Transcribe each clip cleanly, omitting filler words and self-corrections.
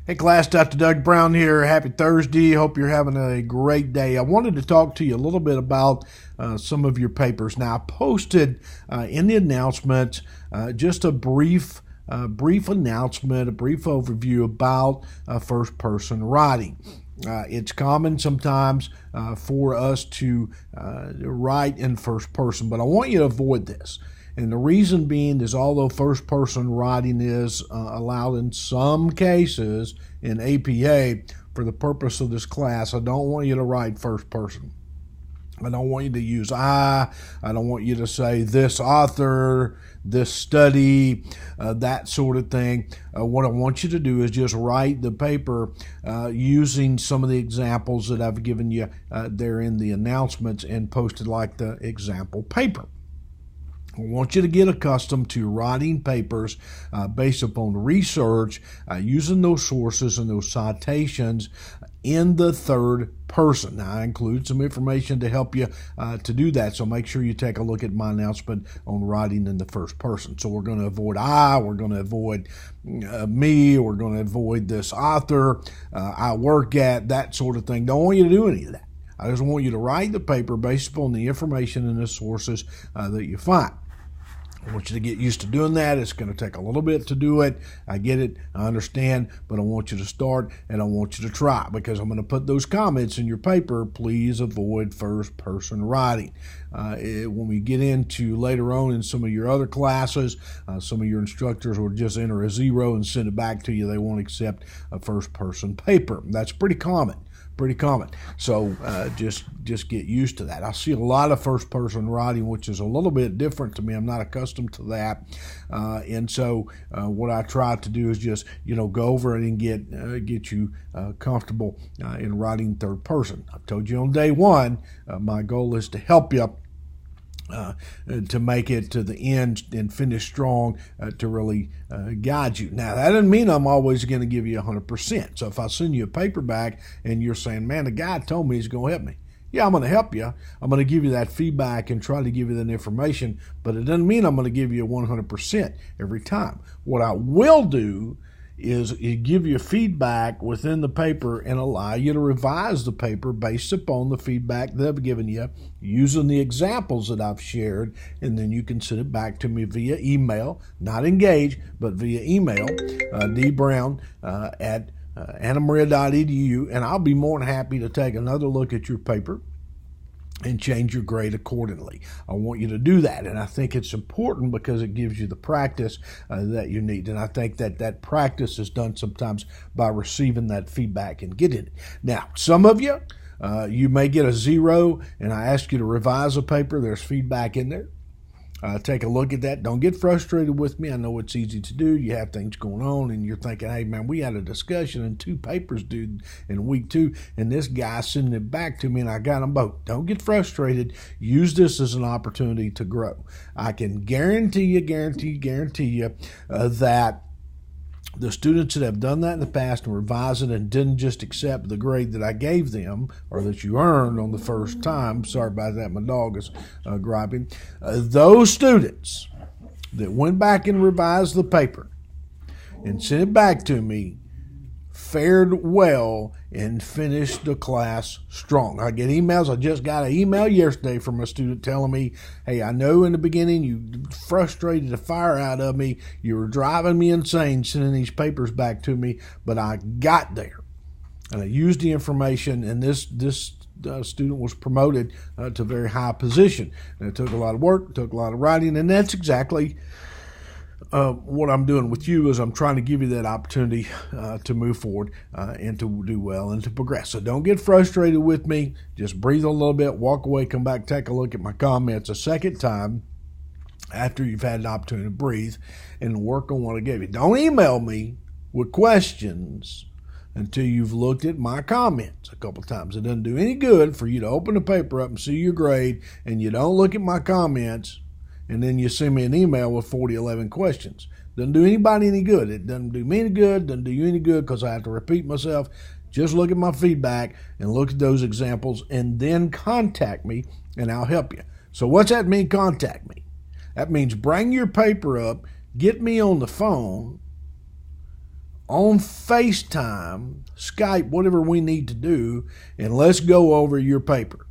Hey class, Dr. Doug Brown here. Happy Thursday. Hope you're having a great day. I wanted to talk to you a little bit about some of your papers. Now, I posted in the announcement just a brief announcement, a brief overview about first person writing. It's common sometimes for us to write in first person, but I want you to avoid this. And the reason being is although first person writing is allowed in some cases in APA, for the purpose of this class, I don't want you to write first person. I don't want you to use I don't want you to say this author, this study, that sort of thing. What I want you to do is just write the paper using some of the examples that I've given you there in the announcements and posted like the example paper. I want you to get accustomed to writing papers based upon research, using those sources and those citations in the third person. Now, I include some information to help you to do that, so make sure you take a look at my announcement on writing in the first person. So we're going to avoid I, we're going to avoid me, we're going to avoid this author, I work at, that sort of thing. Don't want you to do any of that. I just want you to write the paper based upon the information and the sources that you find. I want you to get used to doing that. It's going to take a little bit to do it. I get it. I understand. But I want you to start and I want you to try, because I'm going to put those comments in your paper. Please avoid first person writing. When we get into later on in some of your other classes, some of your instructors will just enter a 0 and send it back to you. They won't accept a first person paper. That's pretty common. So just get used to that. I see a lot of first person writing, which is a little bit different to me. I'm not accustomed to that, and so what I try to do is just go over it and get you comfortable in writing third person. I told you on day one, my goal is to help you to make it to the end and finish strong, to really guide you. Now, that doesn't mean I'm always going to give you 100%. So if I send you a paperback and you're saying, man, the guy told me he's going to help me. Yeah, I'm going to help you. I'm going to give you that feedback and try to give you that information, but it doesn't mean I'm going to give you 100% every time. What I will do is give you feedback within the paper and allow you to revise the paper based upon the feedback that I've given you using the examples that I've shared, and then you can send it back to me via email, not Engage, but via email, dbrown at annamaria.edu, and I'll be more than happy to take another look at your paper and change your grade accordingly. I want you to do that, and I think it's important because it gives you the practice that you need, and I think that practice is done sometimes by receiving that feedback and getting it. Now, some of you, you may get a 0, and I ask you to revise a paper. There's feedback in there. Take a look at that. Don't get frustrated with me. I know it's easy to do. You have things going on, and you're thinking, hey, man, we had a discussion and 2 papers due in week 2, and this guy sending it back to me, and I got them both. Don't get frustrated. Use this as an opportunity to grow. I can guarantee you that the students that have done that in the past and revised it and didn't just accept the grade that I gave them or that you earned on the first time, sorry about that, my dog is griping, those students that went back and revised the paper and sent it back to me fared well and finished the class strong. I get emails. I just got an email yesterday from a student telling me, hey, I know in the beginning you frustrated the fire out of me. You were driving me insane sending these papers back to me, but I got there. And I used the information, and this student was promoted to a very high position. And it took a lot of work, took a lot of writing, and that's exactly what I'm doing with you is I'm trying to give you that opportunity to move forward and to do well and to progress. So don't get frustrated with me. Just breathe a little bit, walk away, come back, take a look at my comments a second time after you've had an opportunity to breathe and work on what I gave you. Don't email me with questions until you've looked at my comments a couple times. It doesn't do any good for you to open the paper up and see your grade and you don't look at my comments and then you send me an email with 11 questions. Doesn't do anybody any good. It doesn't do me any good, doesn't do you any good because I have to repeat myself. Just look at my feedback and look at those examples and then contact me and I'll help you. So what's that mean, contact me? That means bring your paper up, get me on the phone on FaceTime, Skype, whatever we need to do, and let's go over your paper.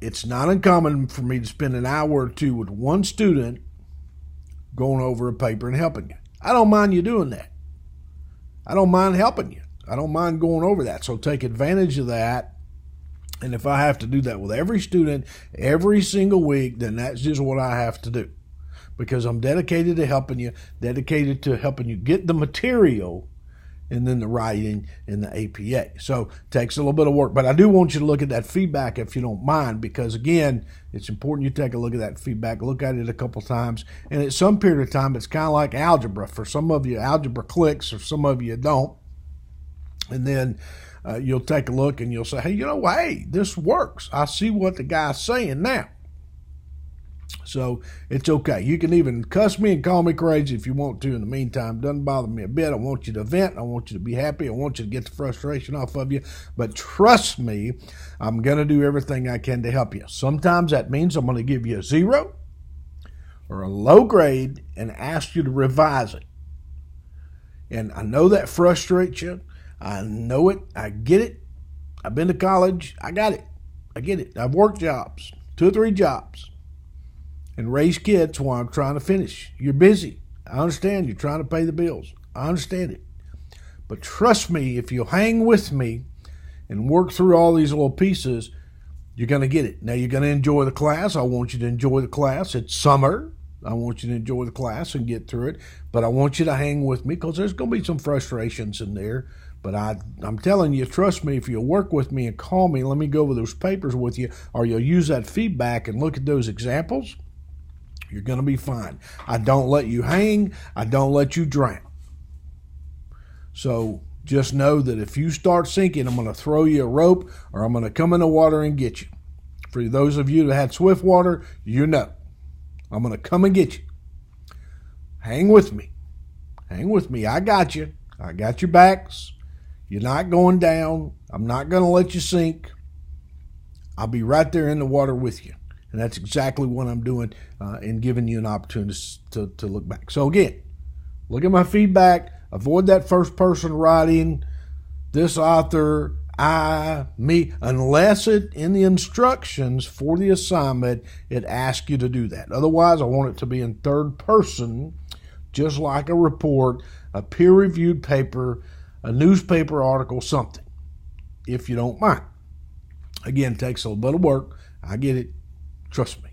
It's not uncommon for me to spend an hour or two with one student going over a paper and helping you. I don't mind you doing that. I don't mind helping you. I don't mind going over that. So take advantage of that. And if I have to do that with every student every single week, then that's just what I have to do. Because I'm dedicated to helping you, dedicated to helping you get the material and then the writing and the APA. So it takes a little bit of work. But I do want you to look at that feedback if you don't mind, because, again, it's important you take a look at that feedback, look at it a couple times. And at some period of time, it's kind of like algebra. For some of you, algebra clicks, for some of you, it don't. And then you'll take a look and you'll say, hey, hey, this works. I see what the guy's saying now. So it's okay. You can even cuss me and call me crazy if you want to in the meantime. Doesn't bother me a bit. I want you to vent. I want you to be happy. I want you to get the frustration off of you. But trust me, I'm going to do everything I can to help you. Sometimes that means I'm going to give you a 0 or a low grade and ask you to revise it. And I know that frustrates you. I know it. I get it. I've been to college. I got it. I get it. I've worked jobs, 2 or 3 jobs, and raised kids while I'm trying to finish. You're busy. I understand. You're trying to pay the bills. I understand it. But trust me, if you'll hang with me and work through all these little pieces, you're going to get it. Now, you're going to enjoy the class. I want you to enjoy the class. It's summer. I want you to enjoy the class and get through it. But I want you to hang with me because there's going to be some frustrations in there. But I'm telling you, trust me, if you'll work with me and call me, let me go over those papers with you, or you'll use that feedback and look at those examples, you're going to be fine. I don't let you hang. I don't let you drown. So just know that if you start sinking, I'm going to throw you a rope or I'm going to come in the water and get you. For those of you that had swift water, you know. I'm going to come and get you. Hang with me. Hang with me. I got you. I got your backs. You're not going down. I'm not going to let you sink. I'll be right there in the water with you. And that's exactly what I'm doing in giving you an opportunity to look back. So again, look at my feedback. Avoid that first person writing, this author, I, me, unless it in the instructions for the assignment, it asks you to do that. Otherwise, I want it to be in third person, just like a report, a peer-reviewed paper, a newspaper article, something, if you don't mind. Again, it takes a little bit of work. I get it. Trust me.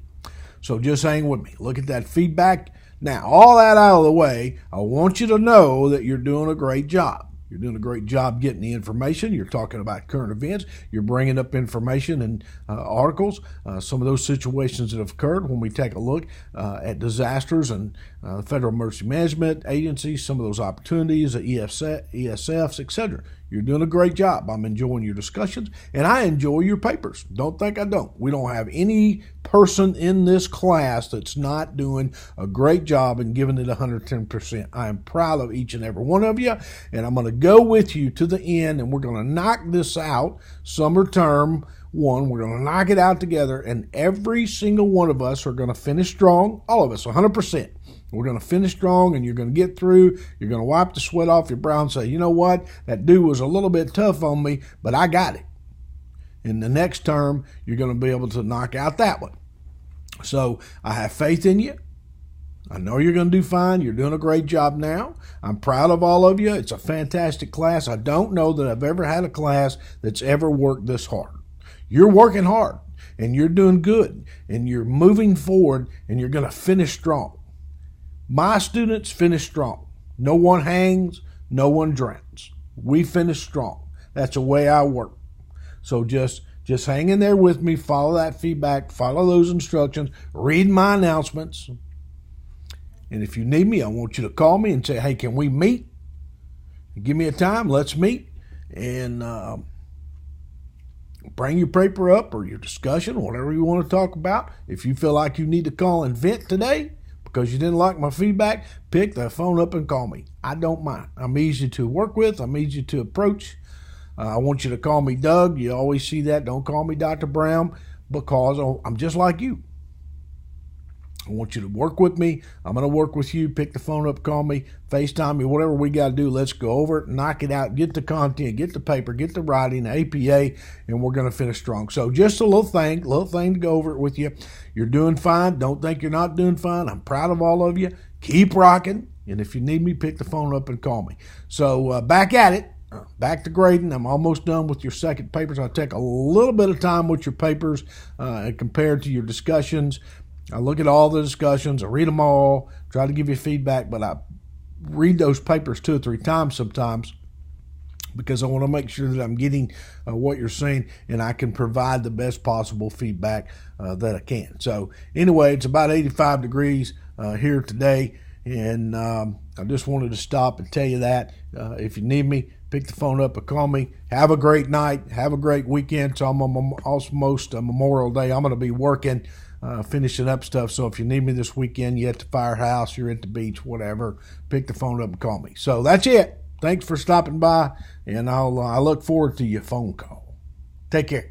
So just hang with me. Look at that feedback. Now, all that out of the way, I want you to know that you're doing a great job. You're doing a great job getting the information. You're talking about current events. You're bringing up information and articles. Some of those situations that have occurred when we take a look at disasters and Federal Emergency Management Agency, some of those opportunities, the ESFs, etc. You're doing a great job. I'm enjoying your discussions, and I enjoy your papers. Don't think I don't. We don't have any person in this class that's not doing a great job and giving it 110%. I am proud of each and every one of you, and I'm going to go with you to the end, and we're going to knock this out, summer term 1. We're going to knock it out together, and every single one of us are going to finish strong, all of us, 100%. We're going to finish strong, and you're going to get through. You're going to wipe the sweat off your brow and say, you know what? That dude was a little bit tough on me, but I got it. In the next term, you're going to be able to knock out that one. So I have faith in you. I know you're going to do fine. You're doing a great job now. I'm proud of all of you. It's a fantastic class. I don't know that I've ever had a class that's ever worked this hard. You're working hard, and you're doing good, and you're moving forward, and you're going to finish strong. My students finish strong. No one hangs, no one drowns. We finish strong. That's the way I work. So just hang in there with me, follow that feedback, follow those instructions, read my announcements. And if you need me, I want you to call me and say, hey, can we meet? Give me a time, let's meet. And bring your paper up or your discussion, whatever you want to talk about. If you feel like you need to call and vent today, because you didn't like my feedback, pick the phone up and call me. I don't mind. I'm easy to work with. I'm easy to approach. I want you to call me Doug. You always see that. Don't call me Dr. Brown because I'm just like you. I want you to work with me. I'm going to work with you. Pick the phone up, call me, FaceTime me, whatever we got to do. Let's go over it, knock it out, get the content, get the paper, get the writing, the APA, and we're going to finish strong. So just a little thing to go over it with you. You're doing fine. Don't think you're not doing fine. I'm proud of all of you. Keep rocking. And if you need me, pick the phone up and call me. So back at it. Back to grading. I'm almost done with your second papers. I'll take a little bit of time with your papers compared to your discussions. I look at all the discussions. I read them all, try to give you feedback, but I read those papers 2 or 3 times sometimes because I want to make sure that I'm getting what you're saying and I can provide the best possible feedback that I can. So anyway, it's about 85 degrees here today, and I just wanted to stop and tell you that. If you need me, pick the phone up and call me. Have a great night. Have a great weekend. So I'm almost Memorial Day. I'm going to be working, finishing up stuff. So if you need me this weekend, you're at the firehouse, you're at the beach, whatever, pick the phone up and call me. So that's it. Thanks for stopping by, and I look forward to your phone call. Take care.